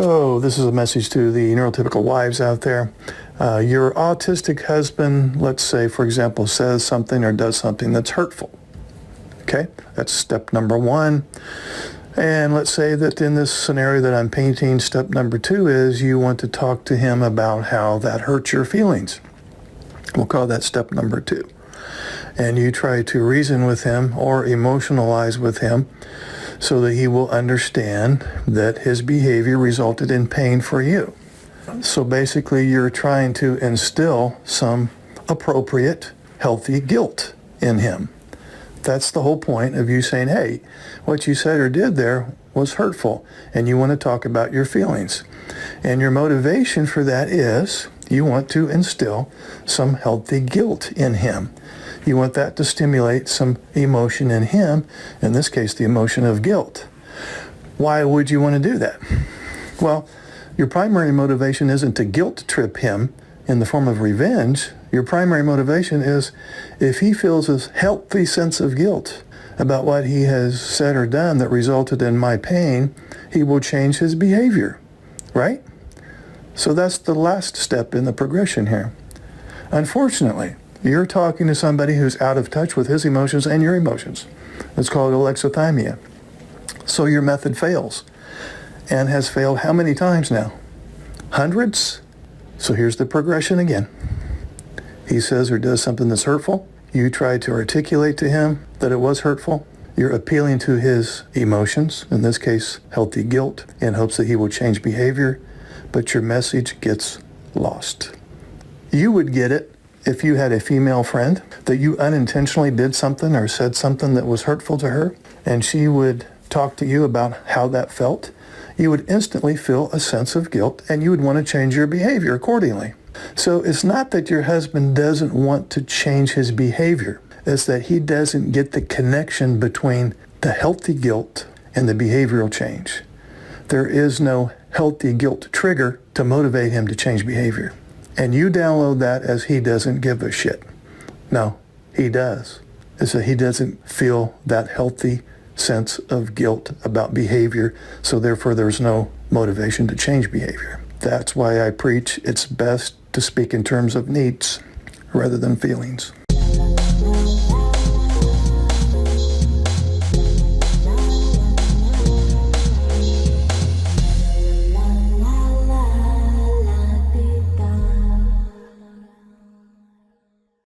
So this is a message to the neurotypical wives out there. Your autistic husband, let's say, for example, says something or does something that's hurtful. Okay, that's step number one. And let's say that in this scenario that I'm painting, step number two is you want to talk to him about how that hurts your feelings. We'll call that step number two. And you try to reason with him or emotionalize with him so that he will understand that his behavior resulted in pain for you. So basically you're trying to instill some appropriate, healthy guilt in him. That's the whole point of you saying, hey, what you said or did there was hurtful, and you want to talk about your feelings. And your motivation for that is you want to instill some healthy guilt in him. You want that to stimulate some emotion in him, in this case, the emotion of guilt. Why would you want to do that? Well, your primary motivation isn't to guilt trip him in the form of revenge. Your primary motivation is if he feels a healthy sense of guilt about what he has said or done that resulted in my pain, he will change his behavior, right? So that's the last step in the progression here. Unfortunately, you're talking to somebody who's out of touch with his emotions and your emotions. It's called alexithymia. So your method fails, and has failed how many times now? Hundreds? So here's the progression again. He says or does something that's hurtful. You try to articulate to him that it was hurtful. You're appealing to his emotions, in this case, healthy guilt, in hopes that he will change behavior, but your message gets lost. You would get it if you had a female friend that you unintentionally did something or said something that was hurtful to her, and she would talk to you about how that felt. You would instantly feel a sense of guilt, and you would want to change your behavior accordingly. So it's not that your husband doesn't want to change his behavior. It's that he doesn't get the connection between the healthy guilt and the behavioral change. There is no healthy guilt trigger to motivate him to change behavior. And you download that as he doesn't give a shit. No, he does. It's that he doesn't feel that healthy sense of guilt about behavior, so therefore there's no motivation to change behavior. That's why I preach it's best to speak in terms of needs rather than feelings.